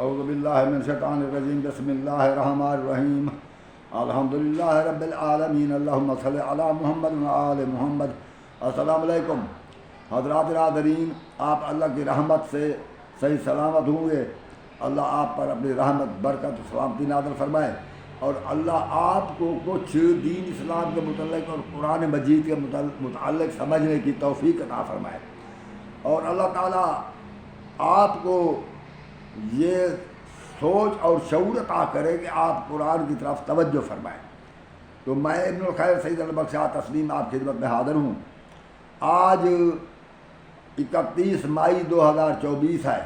اعوذ باللہ من الشیطان الرجیم بسم اللہ الرحمن الرحیم الحمدللہ رب العالمین اللہم صلی علی محمد و آل محمد۔ السلام علیکم حضرات رادرین، آپ اللہ کی رحمت سے صحیح سلامت ہوں گے۔ اللہ آپ پر اپنی رحمت برکت سلامتی نازل فرمائے، اور اللہ آپ کو کچھ دین اسلام کے متعلق اور قرآن مجید کے متعلق سمجھنے کی توفیق عطا فرمائے، اور اللہ تعالیٰ آپ کو یہ سوچ اور شعور عطا کرے کہ آپ قرآن کی طرف توجہ فرمائیں۔ تو میں ابن الخیر سید البخشا تسلیم آپ کی خدمت میں حاضر ہوں۔ آج 31 مئی 2024 ہے۔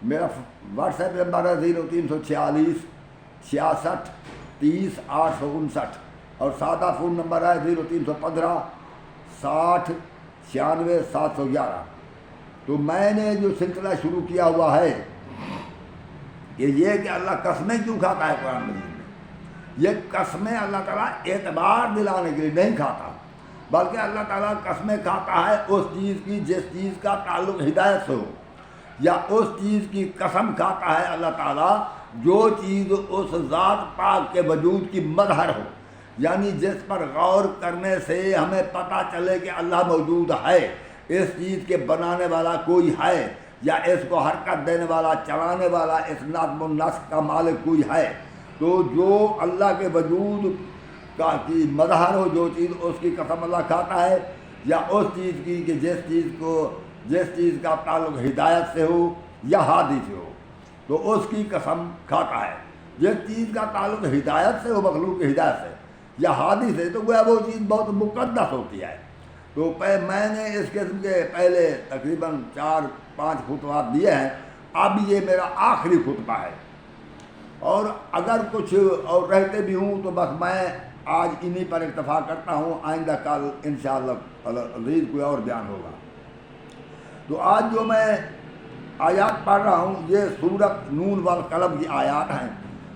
میرا واٹس ایپ نمبر ہے 0346 66 30 859، اور سادہ فون نمبر ہے 0315 60 96 711۔ تو میں نے جو سلسلہ شروع کیا ہوا ہے یہ کہ اللہ قسمیں کیوں کھاتا ہے قرآن مجید میں۔ یہ قسمیں اللہ تعالیٰ اعتبار دلانے کے لیے نہیں کھاتا، بلکہ اللہ تعالیٰ قسمیں کھاتا ہے اس چیز کی جس چیز کا تعلق ہدایت سے ہو، یا اس چیز کی قسم کھاتا ہے اللہ تعالیٰ جو چیز اس ذات پاک کے وجود کی مظہر ہو، یعنی جس پر غور کرنے سے ہمیں پتہ چلے کہ اللہ موجود ہے، اس چیز کے بنانے والا کوئی ہے، یا اس کو حرکت دینے والا چلانے والا اس نظم و نسق کا مالک کوئی ہے۔ تو جو اللہ کے وجود کا کی مظہر ہو، جو چیز اس کی قسم اللہ کھاتا ہے، یا اس چیز کی کہ جس چیز کا تعلق ہدایت سے ہو یا ہادی سے ہو، تو اس کی قسم کھاتا ہے۔ جس چیز کا تعلق ہدایت سے ہو، مخلوق کی ہدایت سے یا ہادی سے، تو وہ چیز بہت مقدس ہوتی ہے۔ تو میں نے اس قسم کے پہلے تقریباً 4-5 خطبات دیے ہیں، اب یہ میرا آخری خطبہ ہے، اور اگر کچھ اور رہتے بھی ہوں تو بس میں آج انہی پر اکتفا کرتا ہوں، آئندہ کل انشاءاللہ عزیز کوئی اور بیان ہوگا۔ تو آج جو میں آیات پڑھ رہا ہوں یہ سورۃ نون والقلم کی آیات ہیں۔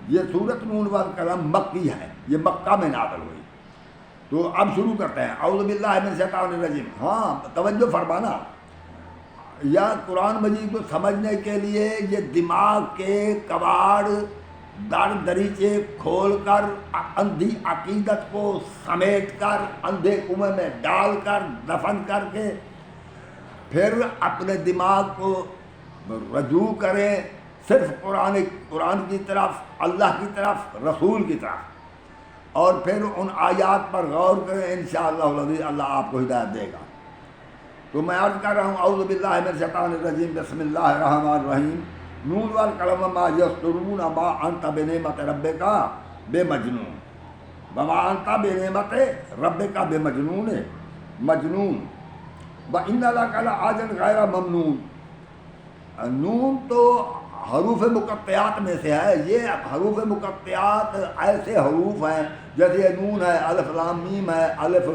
یہ سورۃ نون والقلم مکی ہے، یہ مکہ میں نازل ہوئی۔ تو اب شروع کرتے ہیں۔ اعوذ باللہ من الشیطان الرجیم۔ ہاں توجہ فرمانا، یا قرآن مجید کو سمجھنے کے لیے یہ دماغ کے کواڑ در دریچے کھول کر، اندھی عقیدت کو سمیٹ کر، اندھے کنویں میں ڈال کر دفن کر کے پھر اپنے دماغ کو رجوع کریں صرف قرآن کی طرف، اللہ کی طرف، رسول کی طرف، اور پھر ان آیات پر غور کریں، انشاءاللہ العزیز اللہ آپ کو ہدایت دے گا۔ تو میں عرض کر رہا ہوں اعوذ باللہ من الشیطان الرجیم بسم اللہ الرحمن الرحیم نون والقلم ما یسطرون ما انت بنعمت ربک بمجنون وما انت بنعمت ربک بمجنون مجنون وان لک لاجرا غیر ممنون۔ نون تو حروف مقطعات میں سے ہے۔ یہ حروف مقطعات ایسے حروف ہیں جیسے نون ہے، الف لام میم ہے، الف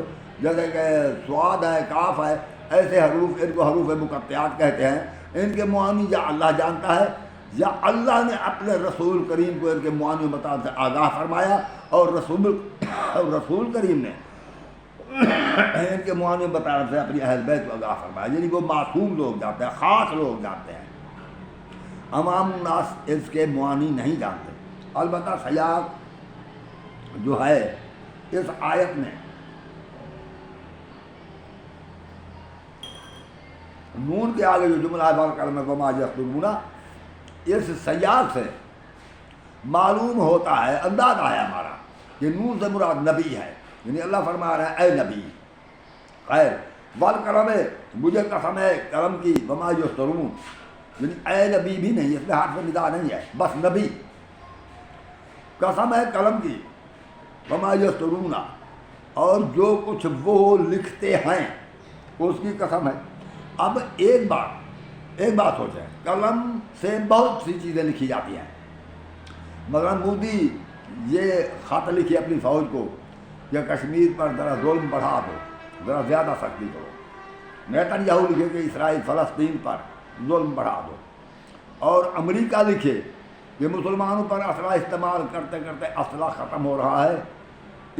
جیسے کہ صاد ہے، کاف ہے، ایسے حروف، ان کو حروف مقطعات کہتے ہیں۔ ان کے معانی یا اللہ جانتا ہے، یا اللہ نے اپنے رسول کریم کو ان کے معانی مطابق سے آگاہ فرمایا، اور رسول کریم نے ان کے معانی مطابق سے اپنی اہل بیت کو آگاہ فرمایا، یعنی وہ معصوم لوگ جانتے ہیں، خاص لوگ جانتے ہیں، عوام الناس اس کے معانی نہیں جانتے۔ البتہ سیاق جو ہے اس آیت میں نون کے آگے جو جملہ ہے والقلم وما یسطرون، اس سیاق سے معلوم ہوتا ہے، اندازہ ہے ہمارا کہ نون سے مراد نبی ہے، یعنی اللہ فرما رہا ہے اے نبی، خیر والقلم مجھے قسم ہے قلم کی، وما یسطرون یعنی اے نبی بھی نہیں، اس میں حرف ندا نہیں ہے، بس نبی، قسم ہے قلم کی، وما یسطرون اور جو کچھ وہ لکھتے ہیں اس کی قسم ہے۔ اب ایک بات سوچیں، قلم سے بہت سی چیزیں لکھی جاتی ہیں۔ مثلا مودی یہ خط لکھی اپنی فوج کو کہ کشمیر پر ذرا ظلم بڑھا دو، ذرا زیادہ سختی کرو۔ نیتن یاہو لکھے کہ اسرائیل فلسطین پر ظلم بڑھا دو، اور امریکہ لکھے کہ مسلمانوں پر اسلحہ استعمال کرتے کرتے اسلحہ ختم ہو رہا ہے،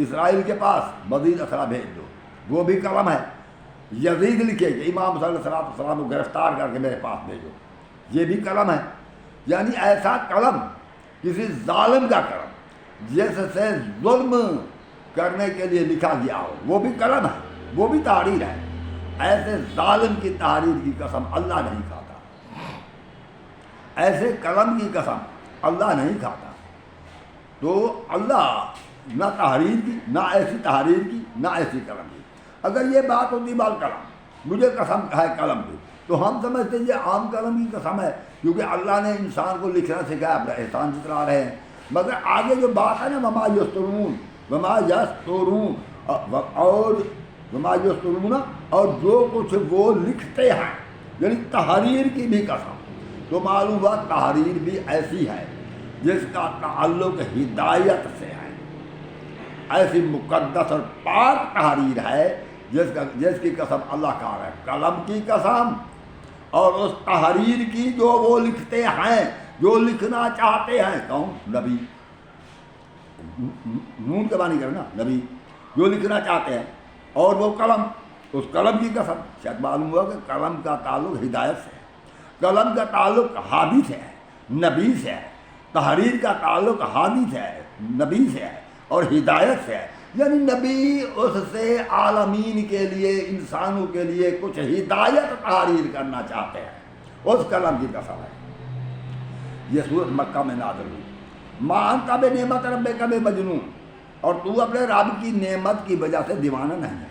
اسرائیل کے پاس مزید اسلحہ بھیج دو، وہ بھی قلم ہے۔ یزید لکھے کہ امام صلی اللہ علیہ وسلم کو گرفتار کر کے میرے پاس بھیجو، یہ بھی قلم ہے۔ یعنی ایسا قلم کسی ظالم کا قلم جس سے ظلم کرنے کے لیے لکھا گیا ہو، وہ بھی قلم ہے، وہ بھی تحریر ہے، ایسے ظالم کی تحریر کی قسم اللہ نہیں کھاتا، ایسے قلم کی قسم اللہ نہیں کھاتا۔ تو اللہ نہ تحریر کی، نہ ایسی تحریر کی، نہ ایسی قلم کی۔ اگر یہ بات ہوتی بال قلم، مجھے قسم ہے قلم کی، تو ہم سمجھتے ہیں یہ عام قلم کی قسم ہے، کیونکہ اللہ نے انسان کو لکھنا سکھایا، اپنا احسان جتلا رہے ہیں۔ مگر آگے جو بات ہے نا وما یسترون اور جو کچھ وہ لکھتے ہیں، یعنی تحریر کی بھی قسم، تو معلوم ہوا تحریر بھی ایسی ہے جس کا تعلق ہدایت سے ہے، ایسی مقدس اور پاک تحریر ہے جس کی قسم اللہ کہا ہے، قلم کی قسم اور اس تحریر کی جو وہ لکھتے ہیں، جو لکھنا چاہتے ہیں۔ کون؟ نبی، نون کے معنی کرنا نبی، جو لکھنا چاہتے ہیں، اور وہ قلم، اس قلم کی قسم۔ شاید معلوم ہوا کہ قلم کا تعلق ہدایت سے ہے، قلم کا تعلق ہادی سے ہے، نبی سے ہے، تحریر کا تعلق ہادی سے ہے، نبی سے ہے، اور ہدایت سے ہے، یعنی نبی اس سے عالمین کے لیے، انسانوں کے لیے کچھ ہدایت تحریر کرنا چاہتے ہیں، اس قلم کی قسم ہے۔ یہ سورۃ مکہ میں نازل ہوئی۔ ما انت بنعمت ربک بمجنون، اور تو اپنے رب کی نعمت کی وجہ سے دیوانہ نہیں ہے۔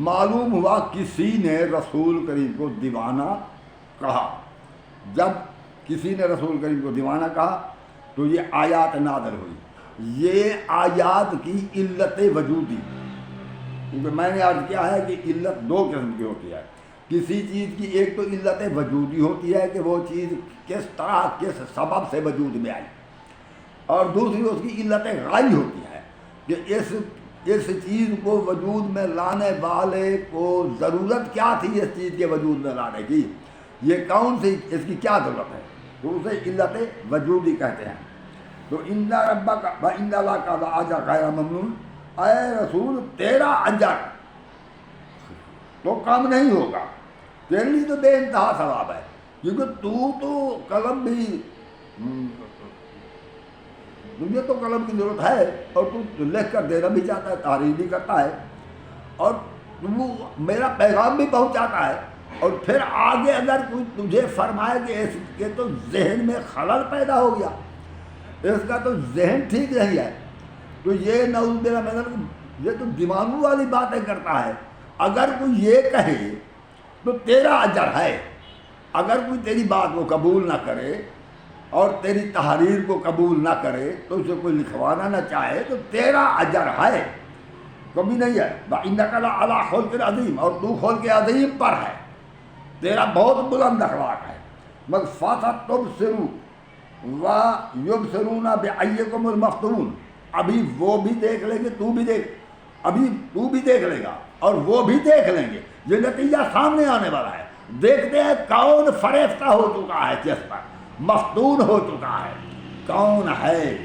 معلوم ہوا کسی نے رسول کریم کو دیوانہ کہا۔ جب کسی نے رسول کریم کو دیوانہ کہا تو یہ آیات نازل ہوئی۔ یہ آیات کی علت وجودی، کیونکہ میں نے عرض کیا ہے کہ علت دو قسم کی ہوتی ہے۔ کسی چیز کی ایک تو علت وجودی ہوتی ہے کہ وہ چیز کس طرح کس سبب سے وجود میں آئی، اور دوسری اس کی علت غائی ہوتی ہے کہ اس چیز کو وجود میں لانے والے کو ضرورت کیا تھی اس چیز کے وجود میں لانے کی، یہ کون سی، اس کی کیا ضرورت ہے، تو اسے علت وجودی کہتے ہیں۔ تو ان ربک وان لک لاجر غیر ممنون، اے رسول تیرا اجر تو کم نہیں ہوگا، تیرے لیے تو بے انتہا ثواب ہے، کیونکہ تو قلم بھی، تجھے تو قلم کی ضرورت ہے، اور تو لکھ کر دینا بھی چاہتا ہے، تحریر بھی کرتا ہے، اور تو میرا پیغام بھی پہنچاتا ہے، اور پھر آگے اگر کوئی تجھے فرمائے کہ اس کے تو ذہن میں خلل پیدا ہو گیا، اس کا تو ذہن ٹھیک نہیں ہے، تو یہ نعوذ باللہ من ذالک، یہ تو دماغوں والی باتیں کرتا ہے۔ اگر کوئی یہ کہے تو تیرا اجر ہے، اگر کوئی تیری بات کو قبول نہ کرے اور تیری تحریر کو قبول نہ کرے، تو اسے کوئی لکھوانا نہ چاہے، تو تیرا اجر ہے، کمی نہیں ہے۔ وَإِنَّكَ لَعَلَىٰ خُلُقٍ عَظِيمٍ، اور تو خلق عظیم پر ہے، تیرا بہت بلند اخلاق ہے۔ مگر فَسَتُبْصِرُ وَيُبْصِرُونَ بِأَيِّكُمُ الْمَفْتُونُ، ابھی وہ بھی دیکھ لیں گے، تو بھی دیکھ، ابھی تو بھی دیکھ لے گا اور وہ بھی دیکھ لیں گے، یہ نتیجہ سامنے آنے والا ہے۔ دیکھتے ہیں کون فریفتہ ہو چکا ہے، جس پر مفتون ہو چکا ہے، کون ہے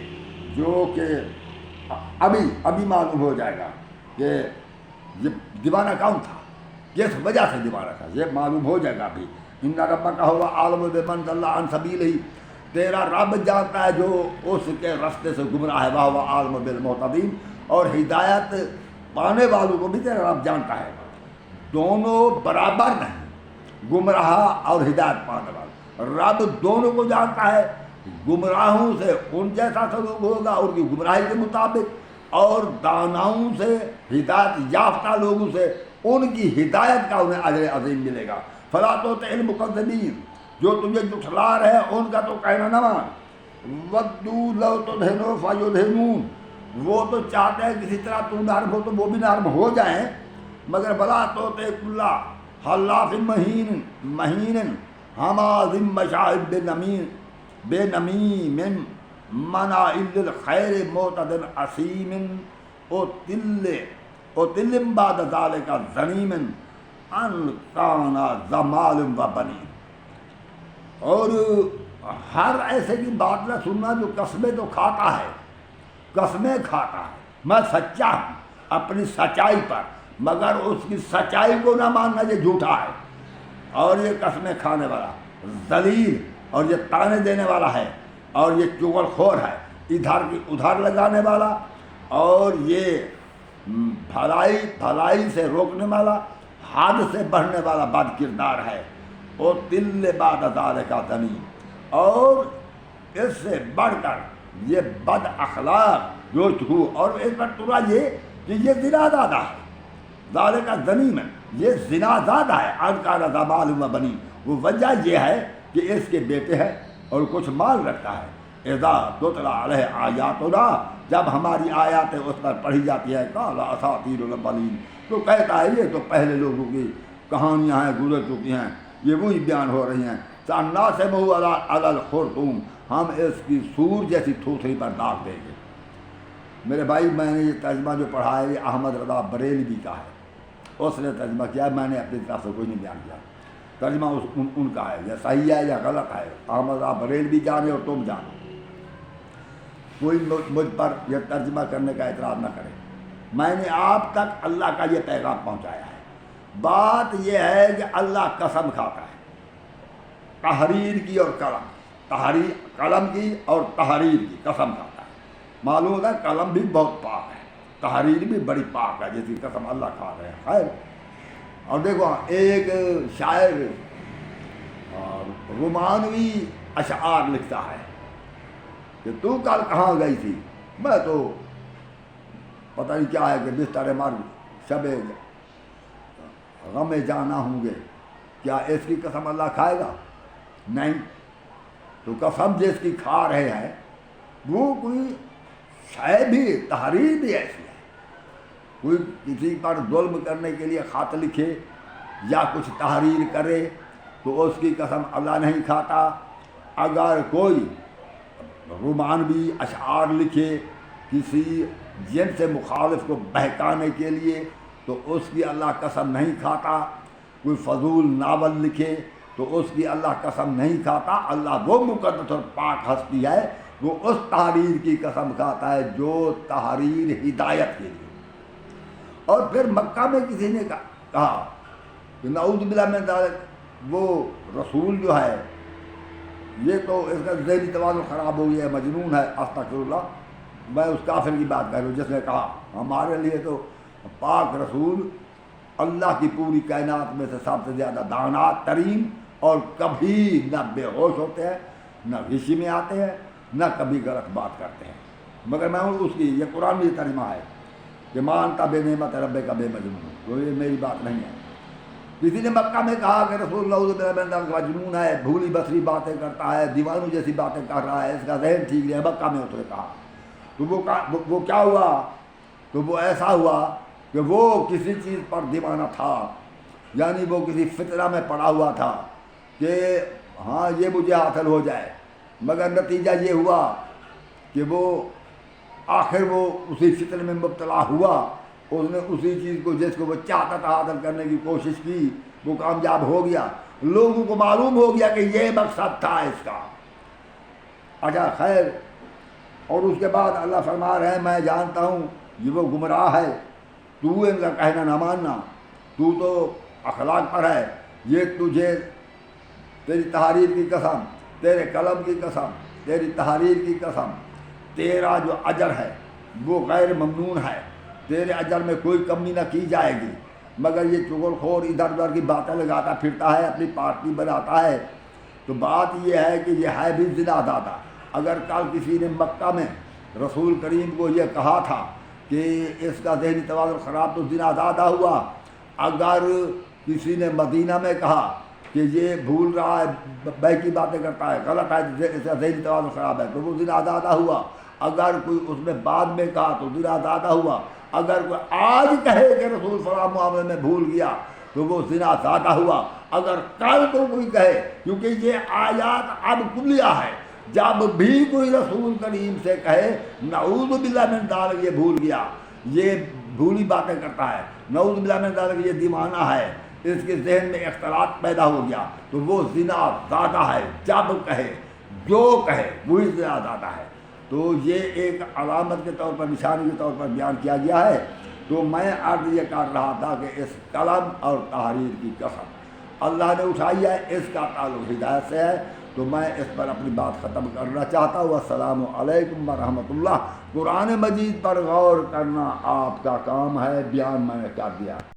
جو کہ ابھی معلوم ہو جائے گا کہ یہ دیوانہ کون تھا، کس وجہ سے دیوانہ تھا، یہ معلوم ہو جائے گا ابھی۔ ان ربک هو اعلم بمن ضل عن سبیلہ، تیرا رب جانتا ہے جو اس کے رستے سے گمراہ ہے، وهو اعلم بالمهتدین، اور ہدایت پانے والوں کو بھی تیرا رب جانتا ہے۔ دونوں برابر نہیں، گمراہ اور ہدایت پانے والا، رب دونوں کو جانتا ہے۔ گمراہوں سے ان جیسا سلوک ہوگا ان کی گمراہی کے مطابق، اور داناؤں سے، ہدایت یافتہ لوگوں سے ان کی ہدایت کا انہیں اجر عظیم ملے گا۔ فلا تطع المکذبین، جو تمہیں جھٹلا رہے ان کا تو کہنا نہ مان۔ ودوا لو تدہن فیدہنون، وہ تو چاہتے ہیں کسی طرح تو نرم ہو تو وہ بھی نرم ہو جائیں، مگر بلا تطع کل حلاف مہین ہماز مشاء بنمیم مناع للخیر معتد اثیم عتل بعد ذلک ظنیم ان کان ذا مال و بنین۔ اور ہر ایسے کی بات نہ سننا جو قسمیں تو کھاتا ہے، قسمیں کھاتا ہے، میں سچا ہوں اپنی سچائی پر، مگر اس کی سچائی کو نہ ماننا یہ جھوٹا ہے، اور یہ قسمیں کھانے والا ذلیل اور یہ تانے دینے والا ہے، اور یہ چغل خور ہے، ادھر کی ادھر لگانے والا، اور یہ بھلائی سے روکنے والا، حد سے بڑھنے والا بد کردار ہے، اور دل بعد ذالک کا دنی، اور اس سے بڑھ کر یہ بد اخلاق جو ہو، اور اس پر ترا یہ کہ یہ زنا زادہ ہے، ذالک کا دنی میں یہ زنا زادہ ہے، ان کا رضا مال و بنی، وہ وجہ یہ ہے کہ اس کے بیٹے ہیں اور کچھ مال رکھتا ہے۔ اذا تتلی علیہ آیاتنا، جب ہماری آیاتیں اس پر پڑھی جاتی ہے، قال اساطیر الاولین، تو کہتا ہے یہ تو پہلے لوگوں کی کہانیاں ہیں، گزر چکی ہیں، یہ وہی بیان ہو رہی ہیں۔ سناسمہ علی الخرطوم، ہم اس کی سور جیسی تھوتھری پر داغ دیں گے۔ میرے بھائی، میں نے یہ ترجمہ جو پڑھا ہے یہ احمد رضا بریلوی کا ہے، اس نے ترجمہ کیا، میں نے اپنی طرف سے کوئی نہیں بیان کیا، ترجمہ ان کا ہے، یا صحیح ہے یا غلط ہے، احمد رضا بریلوی جانے اور تم جانو، کوئی مجھ پر یہ ترجمہ کرنے کا اعتراض نہ کرے۔ میں نے آپ تک اللہ کا یہ پیغام پہنچایا ہے۔ بات یہ ہے کہ اللہ قسم کھاتا ہے تحریر کی اور قلم کی اور تحریر کی قسم کھاتا ہے۔ معلوم ہوتا ہے قلم بھی بہت پاک ہے، تحریر بھی بڑی پاک ہے، جس کی قسم اللہ کھا رہے ہیں۔ خیر، اور دیکھو ایک شاعر رومانوی اشعار لکھتا ہے کہ تو کل کہاں گئی تھی، میں تو پتہ نہیں کیا ہے کہ بستر مرگ شب غم جانا ہوں گے، کیا اس کی قسم اللہ کھائے گا؟ نہیں۔ تو قسم جس کی کھا رہے ہیں وہ کوئی شے بھی، تحریر بھی ایسی ہے، کوئی کسی پر ظلم کرنے کے لیے خط لکھے یا کچھ تحریر کرے تو اس کی قسم اللہ نہیں کھاتا۔ اگر کوئی رومانوی اشعار لکھے کسی جن سے مخالف کو بہکانے کے لیے تو اس کی اللہ قسم نہیں کھاتا۔ کوئی فضول ناول لکھے تو اس کی اللہ قسم نہیں کھاتا۔ اللہ وہ مقدس اور پاک ہستی ہے، وہ اس تحریر کی قسم کھاتا ہے جو تحریر ہدایت کے لیے۔ اور پھر مکہ میں کسی نے کہا کہ نعوذ باللہ من ذالک، وہ رسول جو ہے یہ تو اس کا ذہنی توازن خراب ہو گیا ہے، مجنون ہے، استغفر اللہ، میں اس کافر کی بات کر رہا ہوں جس نے کہا ہمارے لیے تو پاک رسول اللہ کی پوری کائنات میں سے سب سے زیادہ دانا ترین، اور کبھی نہ بے ہوش ہوتے ہیں، نہ غشی میں آتے ہیں، نہ کبھی غلط بات کرتے ہیں۔ مگر میں اس کی یہ قرآن میں ترجمہ ہے کہ مانتا بے نعمت رب کا بے مجنون، تو یہ میری بات نہیں ہے۔ کسی نے مکہ میں کہا کہ رسول اللہ مجنون ہے، بھولی بسری باتیں کرتا ہے، دیوانوں جیسی باتیں کر رہا ہے، اس کا ذہن ٹھیک نہیں ہے، مکہ میں اس نے کہا تو وہ کیا ہوا؟ تو وہ ایسا ہوا کہ وہ کسی چیز پر دیوانہ تھا، یعنی وہ کسی فتنہ میں پڑا ہوا تھا کہ ہاں یہ مجھے حاصل ہو جائے، مگر نتیجہ یہ ہوا کہ وہ آخر وہ اسی فتنے میں مبتلا ہوا، اس نے اسی چیز کو جس کو وہ چاہتا تھا حاصل کرنے کی کوشش کی، وہ کامیاب ہو گیا، لوگوں کو معلوم ہو گیا کہ یہ مقصد تھا اس کا۔ اچھا خیر، اور اس کے بعد اللہ فرما رہے ہیں میں جانتا ہوں یہ وہ گمراہ ہے، تو ان کا کہنا نہ ماننا، تو اخلاق پر ہے، یہ تجھے تیری تحریر کی قسم، تیرے قلم کی قسم، تیری تحریر کی قسم، تیرا جو اجر ہے وہ غیر ممنون ہے، تیرے اجر میں کوئی کمی نہ کی جائے گی، مگر یہ چغل خور ادھر ادھر کی باتیں لگاتا پھرتا ہے، اپنی پارٹی بناتا ہے۔ تو بات یہ ہے کہ یہ ہے بھی زنا دادا۔ اگر کل کسی نے مکہ میں رسول کریم کو یہ کہا تھا کہ اس کا ذہنی توازن خراب تو زنا دادا ہوا، اگر کسی نے مدینہ میں کہا کہ یہ بھول رہا ہے، بہکی باتیں کرتا ہے، غلط ہے، اس کا ذہنی توازن خراب ہے تو وہ زنا دادا ہوا، اگر کوئی اس میں بعد میں کہا تو زنا دادا ہوا، اگر کوئی آج کہے کہ رسول صلی اللہ علیہ وسلم معاملے میں بھول گیا تو وہ زنا زادہ ہوا، اگر کل کو کوئی کہے، کیونکہ یہ آیات اب کلیہ ہے، جب بھی کوئی رسول کریم سے کہے نعوذ باللہ من ذالک یہ بھول گیا، یہ بھولی باتیں کرتا ہے، نعوذ باللہ من ذالک یہ دیوانہ ہے، اس کے ذہن میں اختلاط پیدا ہو گیا، تو وہ زنا زادہ ہے، جب کہے جو کہے وہی زنا زادہ ہے۔ تو یہ ایک علامت کے طور پر، نشانی کے طور پر بیان کیا گیا ہے۔ تو میں عرض یہ کر رہا تھا کہ اس قلم اور تحریر کی قسم اللہ نے اٹھائی ہے، اس کا تعلق ہدایت سے ہے، تو تو میں اس پر اپنی بات ختم کرنا چاہتا ہوں۔ السلام علیکم ورحمۃ اللہ۔ قرآن مجید پر غور کرنا آپ کا کام ہے، بیان میں نے کر دیا۔